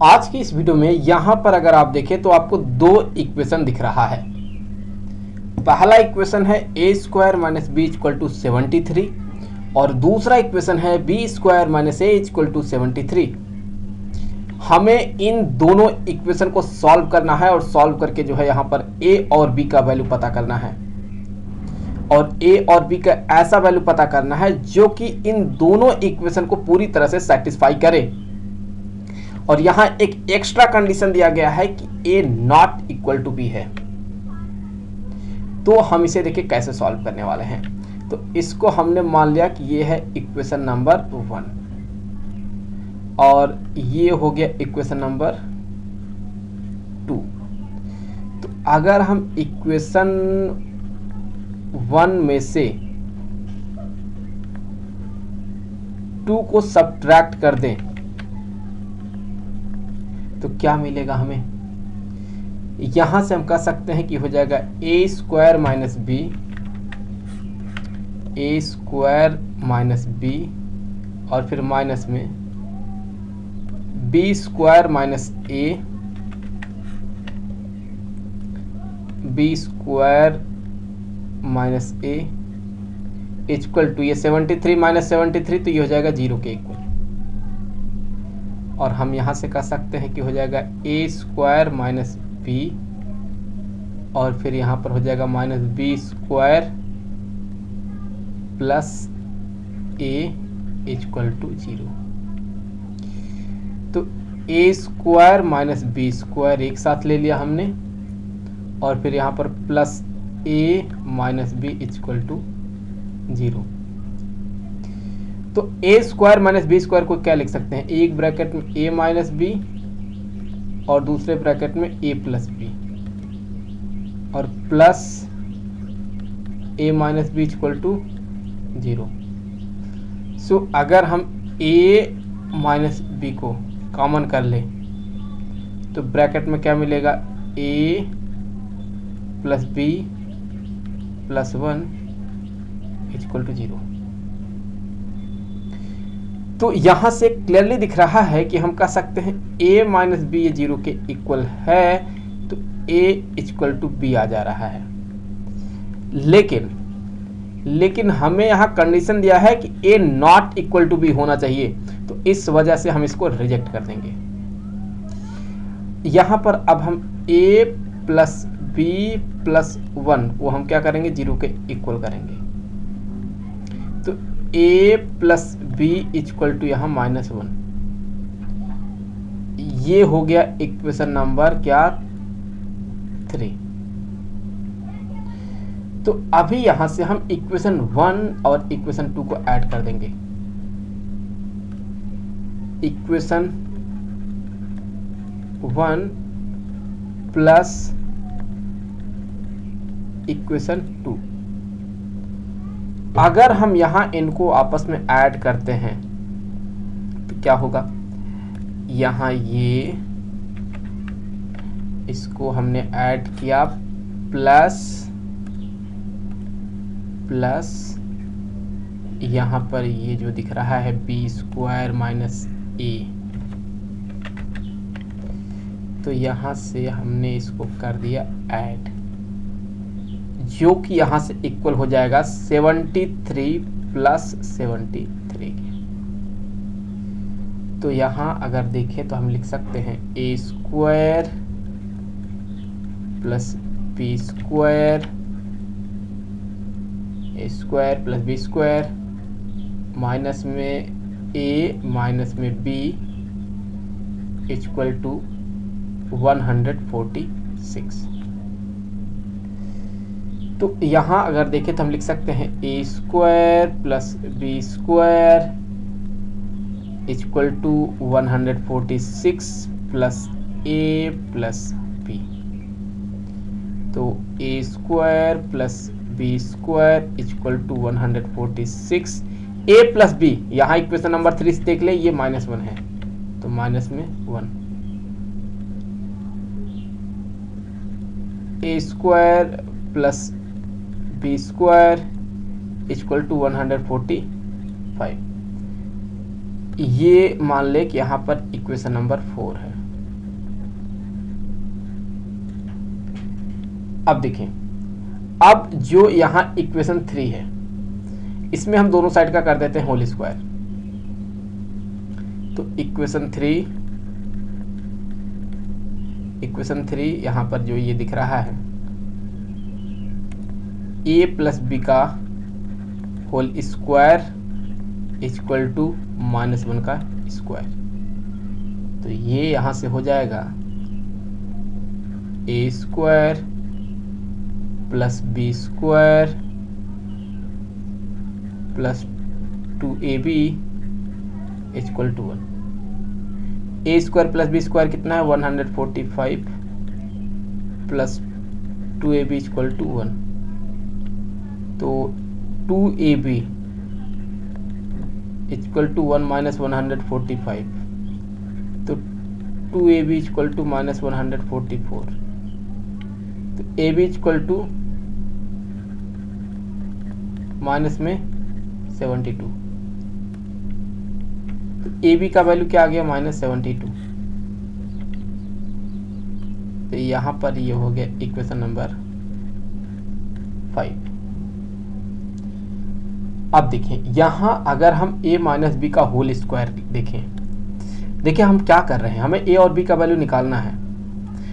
आज की इस वीडियो में यहां पर अगर आप देखें तो आपको दो इक्वेशन दिख रहा है। पहला इक्वेशन है A square minus B equal to 73 और दूसरा इक्वेशन है B square minus A equal to 73। हमें इन दोनों इक्वेशन को सॉल्व करना है और सॉल्व करके जो है यहाँ पर ए और बी का वैल्यू पता करना है और ए और बी का ऐसा वैल्यू पता करना है जो कि इन दोनों इक्वेशन को पूरी तरह से सेटिस्फाई करे। और यहां एक एक्स्ट्रा कंडीशन दिया गया है कि ए नॉट इक्वल टू बी है। तो हम इसे देखिए कैसे सॉल्व करने वाले हैं। तो इसको हमने मान लिया कि ये है इक्वेशन नंबर 1 और ये हो गया इक्वेशन नंबर 2। तो अगर हम इक्वेशन 1 में से 2 को सब्ट्रैक्ट कर दें तो क्या मिलेगा हमें। यहां से हम कह सकते हैं कि हो जाएगा A square minus B, A square minus B और फिर माइनस में B square minus A, B square minus A equal to ये 73 माइनस 73 तो ये हो जाएगा 0 के इक्वल। और हम यहां से कह सकते हैं कि हो जाएगा ए स्क्वायर माइनस बी और फिर यहां पर हो जाएगा minus B square plus A equal to 0। तो A square minus B square एक साथ ले लिया हमने और फिर यहां पर plus A minus B equal to 0। तो A square minus B square को क्या लिख सकते हैं, एक ब्रैकेट में ए माइनस बी और दूसरे ब्रैकेट में ए प्लस बी और plus A minus B equal to 0। So अगर हम ए माइनस बी को कॉमन कर ले तो ब्रैकेट में क्या मिलेगा, A plus B plus 1 equal to 0। तो यहां से क्लियरली दिख रहा है कि हम कह सकते हैं a माइनस बी ये 0 के इक्वल है तो a इक्वल टू बी आ जा रहा है। लेकिन हमें यहां कंडीशन दिया है कि a not equal to B होना चाहिए, तो इस वजह से हम इसको रिजेक्ट कर देंगे। यहां पर अब हम a प्लस बी प्लस 1 वो हम क्या करेंगे, 0 के इक्वल करेंगे। तो a plus B equal to यहाँ माइनस 1, ये हो गया इक्वेशन नंबर क्या 3। तो अभी यहां से हम इक्वेशन 1 और इक्वेशन 2 को ऐड कर देंगे। इक्वेशन 1 प्लस इक्वेशन 2, अगर हम यहां इनको आपस में ऐड करते हैं तो क्या होगा, यहां ये इसको हमने ऐड किया प्लस यहां पर ये जो दिख रहा है बी स्क्वायर माइनस ए, तो यहां से हमने इसको कर दिया ऐड, जो कि यहां से इक्वल हो जाएगा 73 प्लस 73 के। तो यहां अगर देखें तो हम लिख सकते हैं A square plus B square, A square plus B square minus में ए माइनस में बी इक्वल टू 146। तो यहाँ अगर देखें तो हम लिख सकते हैं A square plus B square equal to 146 plus A plus B. तो A square plus B square equal to 146, A plus B, यहाँ इक्वेशन नंबर 3 से देख ले ये -1 है तो माइनस में 1, A square plus B square equal to 145। ये मान ले कि यहाँ पर इक्वेशन नंबर 4 है। अब देखें, अब जो यहाँ इक्वेशन 3 है इसमें हम दोनों साइड का कर देते हैं होल स्क्वायर। तो इक्वेशन 3 यहाँ पर जो ये दिख रहा है a प्लस बी का होल स्क्वायर इक्वल टू -1 का स्क्वायर। तो ये यहाँ से हो जाएगा a square plus B square plus 2ab equal to 1। a square plus B square कितना है 145 प्लस 2ab इक्वल टू 1। तो 2ab इक्वल टू 1 माइनस 145, तो 2ab इक्वल टू माइनस 144। तो ab इक्वल टू माइनस में 72। तो ab का value क्या आ गया -72। तो यहाँ पर ये हो गया इक्वेशन नंबर 5। अब देखें यहाँ अगर हम a माइनस बी का होल स्क्वायर देखिए हम क्या कर रहे हैं, हमें a और b का वैल्यू निकालना है।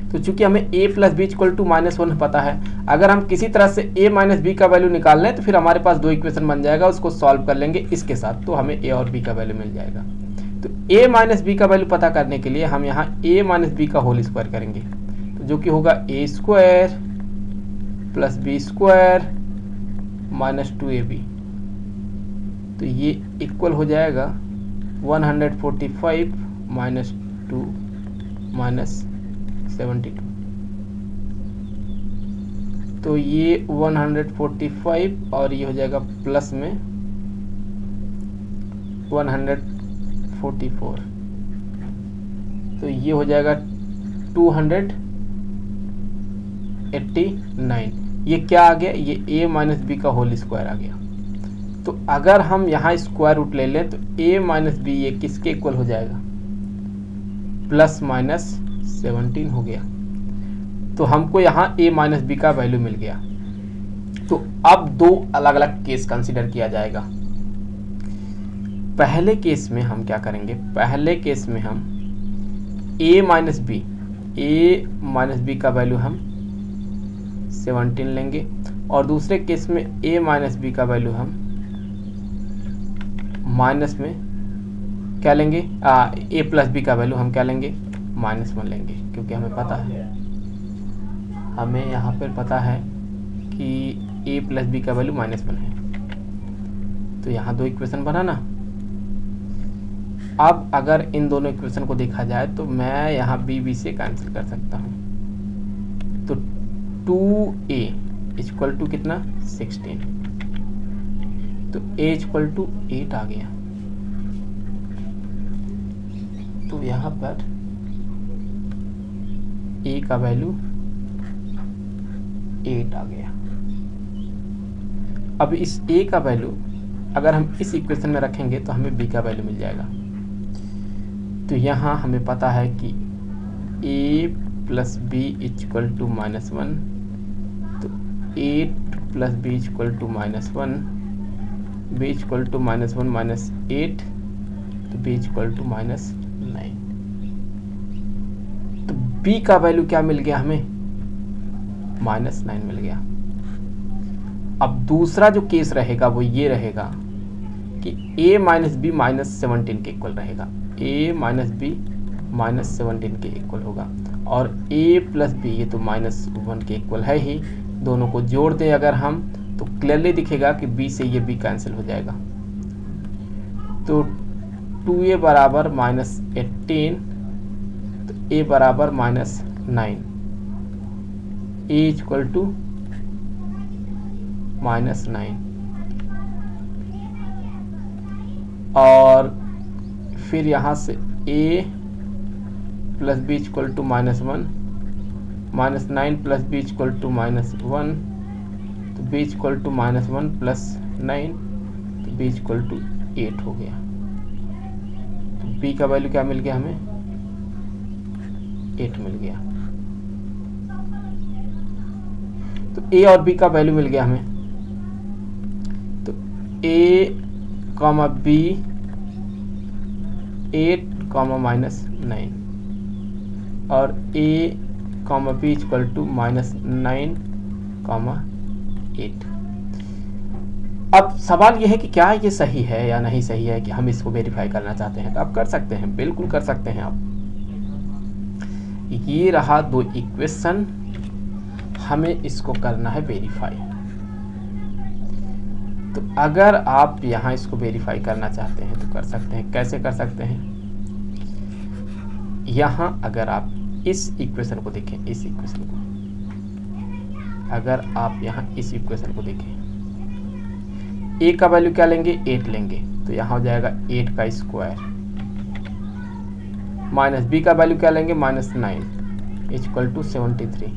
तो चूंकि हमें a plus B equal to -1 पता है, अगर हम किसी तरह से a माइनस बी का वैल्यू निकाल लें तो फिर हमारे पास दो इक्वेशन बन जाएगा, उसको सॉल्व कर लेंगे इसके साथ, तो हमें a और b का वैल्यू मिल जाएगा। तो a माइनस बी का वैल्यू पता करने के लिए हम यहाँ a माइनस बी का होल स्क्वायर करेंगे, तो जो कि होगा a square plus B square minus 2ab। तो ये इक्वल हो जाएगा 145 माइनस 2 माइनस 72। तो ये 145 और ये हो जाएगा प्लस में 144। तो ये हो जाएगा 289। ये क्या आ गया, ये a माइनस बी का होल स्क्वायर आ गया। तो अगर हम यहाँ स्क्वायर रूट ले लें तो a माइनस बी ये किसके इक्वल हो जाएगा, प्लस माइनस 17 हो गया। तो हमको यहाँ a माइनस बी का वैल्यू मिल गया। तो अब दो अलग अलग केस कंसीडर किया जाएगा। पहले केस में हम क्या करेंगे, पहले केस में हम a माइनस बी का वैल्यू हम 17 लेंगे, और दूसरे केस में a माइनस बी का वैल्यू हम माइनस में क्या लेंगे, a प्लस बी का वैल्यू हम क्या लेंगे, -1 लेंगे, क्योंकि हमें पता है, हमें यहाँ पर पता है कि a प्लस बी का वैल्यू -1 है। तो यहाँ दो इक्वेशन बना ना। अब अगर इन दोनों इक्वेशन को देखा जाए तो मैं यहाँ b से कैंसिल कर सकता हूँ। तो 2a इक्वल टू कितना 16, तो a इक्वल टू 8 आ गया। तो यहाँ पर a का वैल्यू 8 आ गया। अब इस a का वैल्यू अगर हम इस इक्वेशन में रखेंगे तो हमें b का वैल्यू मिल जाएगा। तो यहाँ हमें पता है कि a plus B equal to -1, तो 8 plus B equal to -1, b equal to -1 minus 8, तो b इक्वल टू -9। तो b का वैल्यू क्या मिल गया हमें, -9 मिल गया। अब दूसरा जो केस रहेगा वो ये रहेगा कि a माइनस बी -17 के इक्वल रहेगा, a माइनस बी -17 के इक्वल होगा, और a प्लस बी ये तो -1 के इक्वल है ही। दोनों को जोड़ दें अगर हम तो क्लियरली दिखेगा कि b से ये b कैंसिल हो जाएगा। तो 2a बराबर -18, तो a बराबर -9, a इक्वल टू -9, और फिर यहाँ से a plus B equal to -1, -9 plus B equal to -1, तो b इक्वल टू -1 प्लस 9, तो b इक्वल टू 8 हो गया। तो b का वैल्यू क्या मिल गया हमें, 8 मिल गया। ए और बी का वैल्यू मिल गया हमें, तो ए कॉमा बी 8 कॉमा -9 और A comma B equal to -9 comma 8। अब सवाल यह है कि क्या ये सही है या नहीं सही है, कि हम इसको वेरीफाई करना चाहते हैं तो आप कर सकते हैं, बिल्कुल कर सकते हैं आप। ये रहा 2 इक्वेशन, हमें इसको करना है वेरीफाई। तो अगर आप यहाँ इसको वेरीफाई करना चाहते हैं तो कर सकते हैं। कैसे कर सकते हैं? यहाँ अगर आप इस इक्वेशन को देखें, इस इक्वेशन को अगर आप यहाँ इस इक्वेशन को देखें, ए का वैल्यू क्या लेंगे? 8 लेंगे, तो यहाँ हो जाएगा 8 का स्क्वायर, माइनस बी का वैल्यू क्या लेंगे? -9 equal to 73,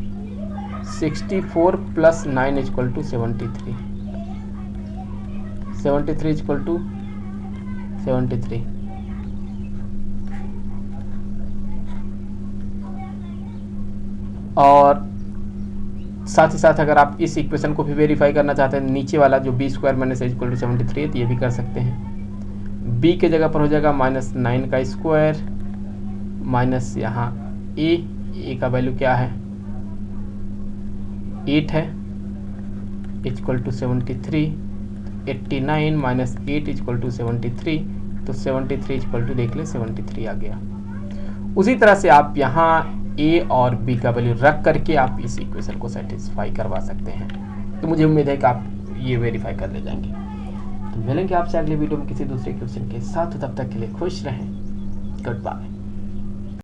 64 plus 9 equal to 73, 73 equal to 73। और साथ ही साथ अगर आप इस इक्वेशन को भी वेरीफाई करना चाहते हैं, नीचे वाला जो b square minus equal to 73 है, तो ये भी कर सकते हैं। बी के जगह पर हो जाएगा -9 का स्क्वायर माइनस यहाँ ए का वैल्यू क्या है? 8 है, equal to 73, 89 minus 8 equal to 73, तो 73 इक्वल टू देख ले 73 आ गया। उसी तरह से आप यहाँ ए और बी का वैल्यू रख करके आप इस इक्वेशन को सेटिस्फाई करवा सकते हैं। तो मुझे उम्मीद है कि आप ये वेरीफाई कर ले जाएंगे। तो मिलेंगे आपसे अगले वीडियो में किसी दूसरे क्वेश्चन के साथ, तब तक के लिए खुश रहें। Good bye.